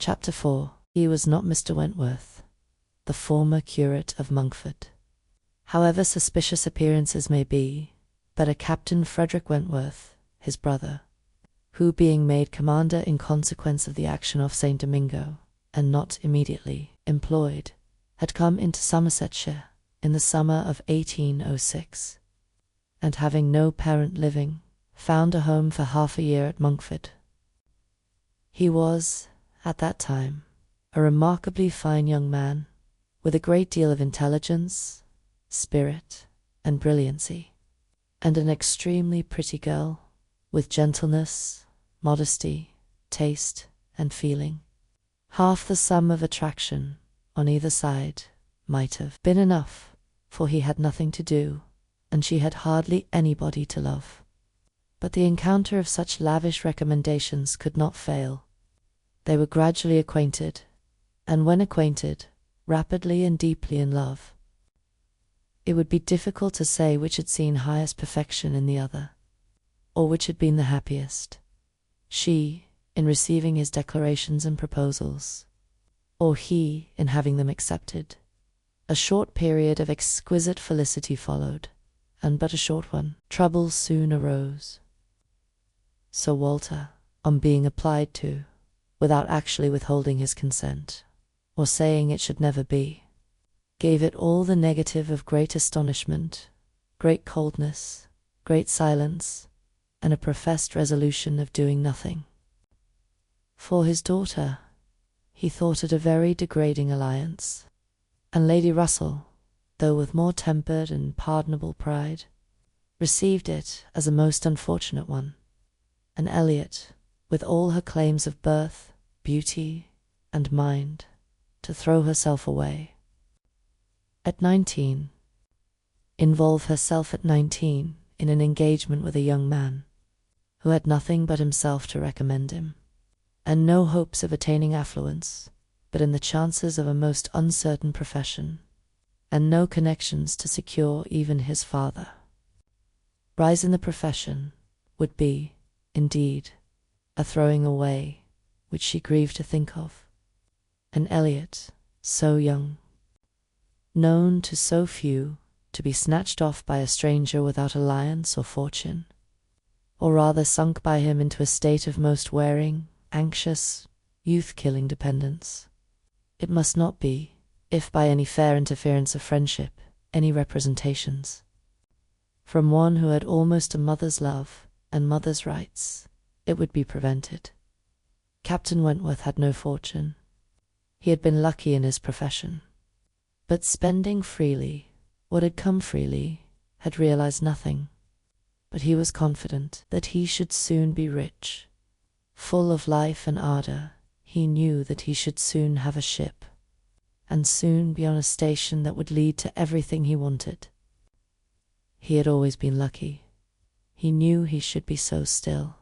Chapter 4. He was not Mr. Wentworth, the former curate of Monkford. However suspicious appearances may be, but a Captain Frederick Wentworth, his brother, who being made commander in consequence of the action off St. Domingo, and not immediately employed, had come into Somersetshire in the summer of 1806, and having no parent living, found a home for half a year at Monkford. He was, at that time, a remarkably fine young man, with a great deal of intelligence, spirit, and brilliancy, and an extremely pretty girl, with gentleness, modesty, taste, and feeling. Half the sum of attraction on either side might have been enough, for he had nothing to do, and she had hardly anybody to love. But the encounter of such lavish recommendations could not fail. They were gradually acquainted, and when acquainted, rapidly and deeply in love. It would be difficult to say which had seen highest perfection in the other, or which had been the happiest, she in receiving his declarations and proposals, or he in having them accepted. A short period of exquisite felicity followed, and but a short one. Troubles soon arose. Sir Walter, on being applied to, without actually withholding his consent, or saying it should never be, gave it all the negative of great astonishment, great coldness, great silence, and a professed resolution of doing nothing. For his daughter, he thought it a very degrading alliance, and Lady Russell, though with more tempered and pardonable pride, received it as a most unfortunate one, and Elliot, with all her claims of birth, beauty, and mind, to throw herself away. At 19, involve herself at 19 in an engagement with a young man, who had nothing but himself to recommend him, and no hopes of attaining affluence, but in the chances of a most uncertain profession, and no connections to secure even his father. Rise in the profession would be, indeed, a throwing away which she grieved to think of, and Elliot, so young, known to so few, to be snatched off by a stranger without alliance or fortune, or rather sunk by him into a state of most wearing, anxious, youth-killing dependence. It must not be, if by any fair interference of friendship, any representations, from one who had almost a mother's love and mother's rights, it would be prevented. Captain Wentworth had no fortune. He had been lucky in his profession, but spending freely what had come freely, had realized nothing. But he was confident that he should soon be rich. Full of life and ardor, he knew that he should soon have a ship, and soon be on a station that would lead to everything he wanted. He had always been lucky. He knew he should be so still.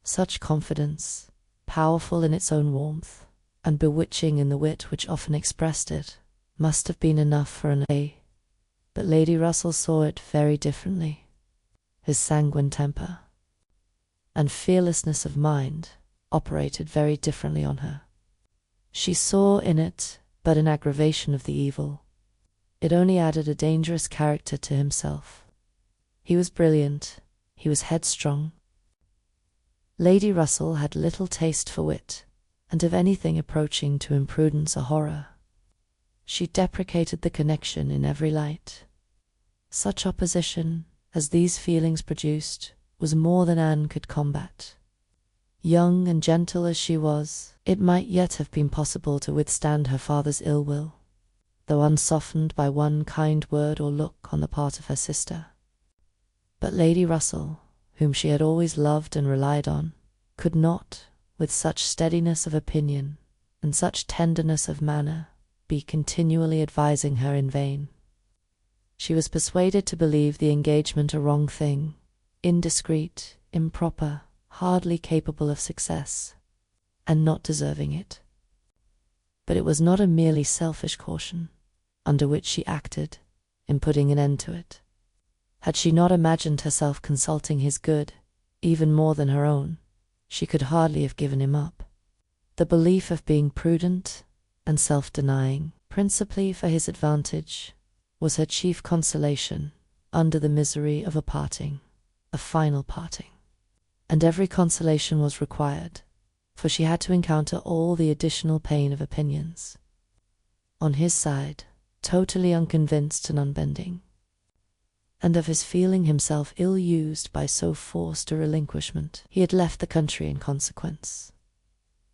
Such confidence, powerful in its own warmth, and bewitching in the wit which often expressed it, must have been enough for an A. But Lady Russell saw it very differently. His sanguine temper and fearlessness of mind operated very differently on her. She saw in it but an aggravation of the evil. It only added a dangerous character to himself. He was brilliant, he was headstrong. Lady Russell had little taste for wit, and of anything approaching to imprudence a horror. She deprecated the connection in every light. Such opposition as these feelings produced was more than Anne could combat. Young and gentle as she was, it might yet have been possible to withstand her father's ill will, though unsoftened by one kind word or look on the part of her sister. But Lady Russell, whom she had always loved and relied on, could not, with such steadiness of opinion and such tenderness of manner, be continually advising her in vain. She was persuaded to believe the engagement a wrong thing, indiscreet, improper, hardly capable of success, and not deserving it. But it was not a merely selfish caution, under which she acted, in putting an end to it. Had she not imagined herself consulting his good, even more than her own, she could hardly have given him up. The belief of being prudent and self-denying, principally for his advantage, was her chief consolation under the misery of a parting, a final parting. And every consolation was required, for she had to encounter all the additional pain of opinions. On his side, totally unconvinced and unbending, and of his feeling himself ill-used by so forced a relinquishment, he had left the country in consequence.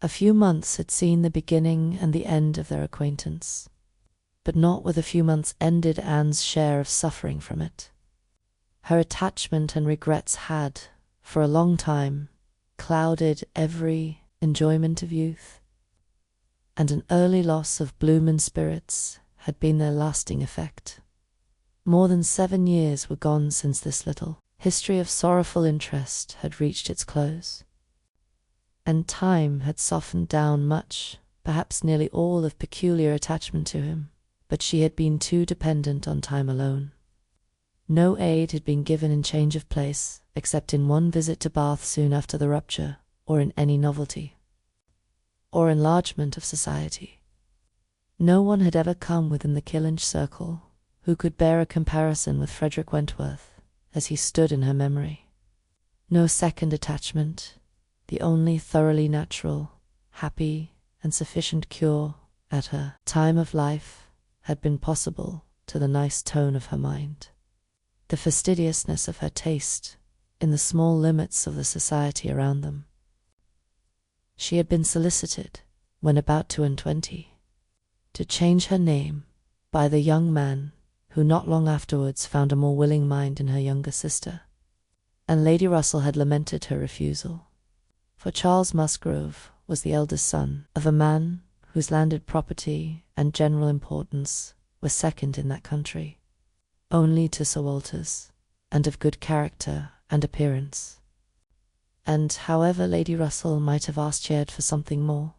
A few months had seen the beginning and the end of their acquaintance, but not with a few months ended Anne's share of suffering from it. Her attachment and regrets had, for a long time, clouded every enjoyment of youth, and an early loss of bloom and spirits had been their lasting effect. More than 7 years were gone since this little history of sorrowful interest had reached its close, and time had softened down much, perhaps nearly all, of peculiar attachment to him, but she had been too dependent on time alone. No aid had been given in change of place, except in one visit to Bath soon after the rupture, or in any novelty or enlargement of society. No one had ever come within the Killinch circle who could bear a comparison with Frederick Wentworth as he stood in her memory. No second attachment, the only thoroughly natural, happy, and sufficient cure at her time of life, had been possible to the nice tone of her mind, the fastidiousness of her taste in the small limits of the society around them. She had been solicited, when about 22, to change her name by the young man who not long afterwards found a more willing mind in her younger sister, and Lady Russell had lamented her refusal, for Charles Musgrove was the eldest son of a man whose landed property and general importance were second in that country, only to Sir Walter's, and of good character and appearance. And however Lady Russell might have asked for something more,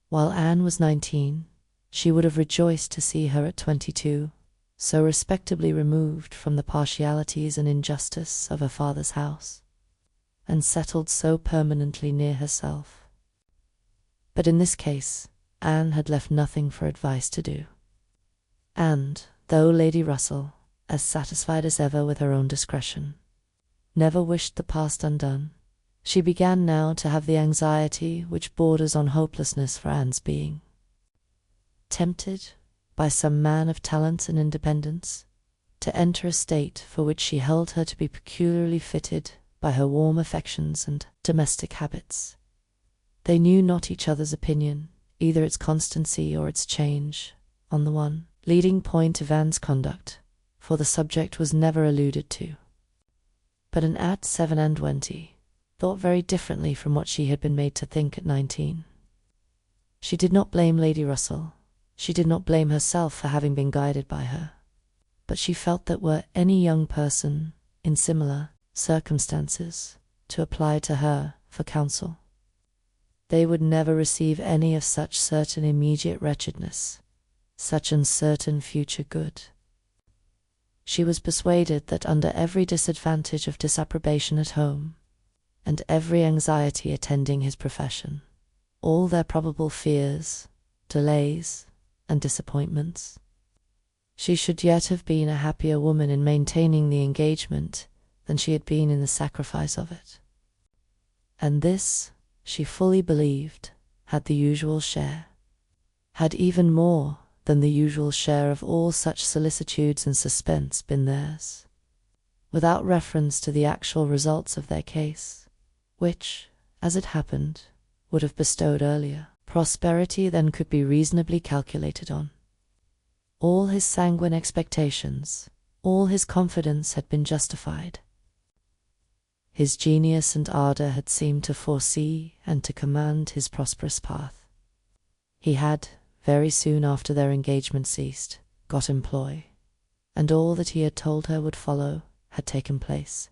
while Anne was 19, she would have rejoiced to see her at 22, so respectably removed from the partialities and injustice of her father's house, and settled so permanently near herself. But in this case, Anne had left nothing for advice to do. And, though Lady Russell, as satisfied as ever with her own discretion, never wished the past undone, she began now to have the anxiety which borders on hopelessness for Anne's being. Tempted, by some man of talents and independence, to enter a state for which she held her to be peculiarly fitted by her warm affections and domestic habits. They knew not each other's opinion, either its constancy or its change, on the one leading point of Anne's conduct, for the subject was never alluded to. But Anne at 27 thought very differently from what she had been made to think at 19. She did not blame Lady Russell, she did not blame herself for having been guided by her, but she felt that were any young person in similar circumstances to apply to her for counsel, they would never receive any of such certain immediate wretchedness, such uncertain future good. She was persuaded that under every disadvantage of disapprobation at home, and every anxiety attending his profession, all their probable fears, delays, and disappointments, she should yet have been a happier woman in maintaining the engagement than she had been in the sacrifice of it. And this, she fully believed, had the usual share, had even more than the usual share of all such solicitudes and suspense been theirs, without reference to the actual results of their case, which, as it happened, would have bestowed earlier prosperity than could be reasonably calculated on. All his sanguine expectations, all his confidence had been justified. His genius and ardour had seemed to foresee and to command his prosperous path. He had, very soon after their engagement ceased, got employ, and all that he had told her would follow had taken place.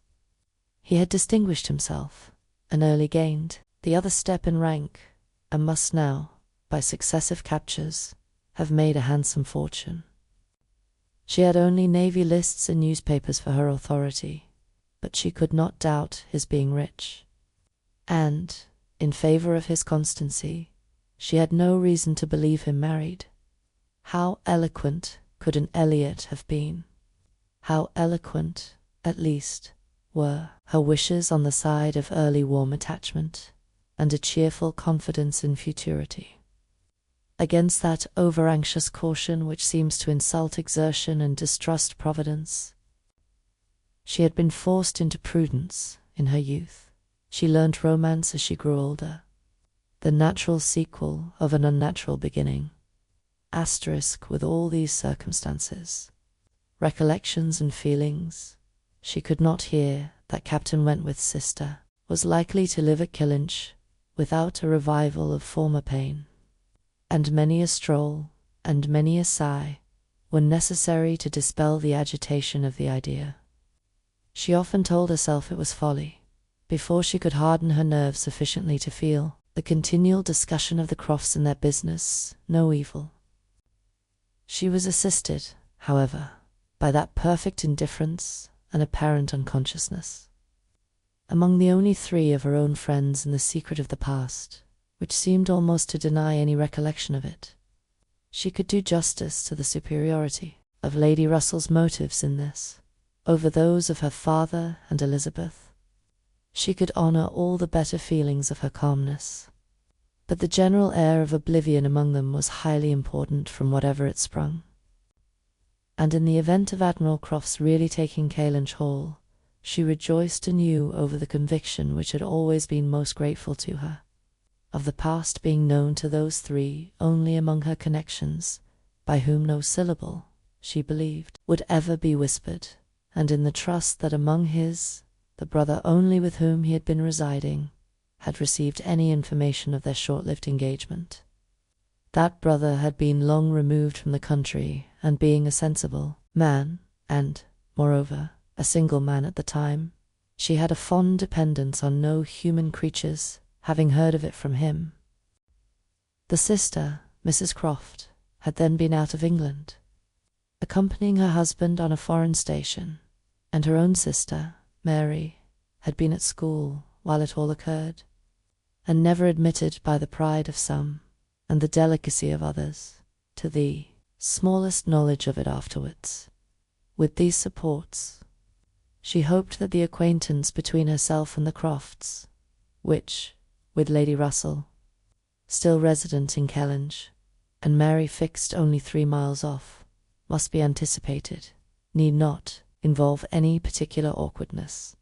He had distinguished himself, and early gained the other step in rank, and must now, by successive captures, have made a handsome fortune. She had only navy lists and newspapers for her authority, but she could not doubt his being rich, and, in favour of his constancy, she had no reason to believe him married. How eloquent could an Eliot have been? How eloquent, at least, were her wishes on the side of early warm attachment and a cheerful confidence in futurity, against that over-anxious caution which seems to insult exertion and distrust providence. She had been forced into prudence in her youth. She learnt romance as she grew older, the natural sequel of an unnatural beginning. Asterisk with all these circumstances, recollections and feelings, she could not hear that Captain Wentworth's sister was likely to live at Kellynch without a revival of former pain, and many a stroll and many a sigh were necessary to dispel the agitation of the idea. She often told herself it was folly, before she could harden her nerves sufficiently to feel the continual discussion of the Crofts and their business no evil. She was assisted, however, by that perfect indifference and apparent unconsciousness. Among the only three of her own friends in the secret of the past, which seemed almost to deny any recollection of it, she could do justice to the superiority of Lady Russell's motives in this, over those of her father and Elizabeth. She could honour all the better feelings of her calmness, but the general air of oblivion among them was highly important from whatever it sprung. And in the event of Admiral Crofts really taking Kellynch Hall, she rejoiced anew over the conviction which had always been most grateful to her, of the past being known to those three only among her connections, by whom no syllable, she believed, would ever be whispered, and in the trust that among his, the brother only with whom he had been residing, had received any information of their short-lived engagement. That brother had been long removed from the country, and being a sensible man, and, moreover, a single man at the time, she had a fond dependence on no human creatures having heard of it from him. The sister, Mrs. Croft, had then been out of England, accompanying her husband on a foreign station, and her own sister, Mary, had been at school while it all occurred, and never admitted by the pride of some, and the delicacy of others, to the smallest knowledge of it afterwards. With these supports, she hoped that the acquaintance between herself and the Crofts, which, with Lady Russell, still resident in Kellynch, and Mary fixed only 3 miles off, must be anticipated, need not involve any particular awkwardness.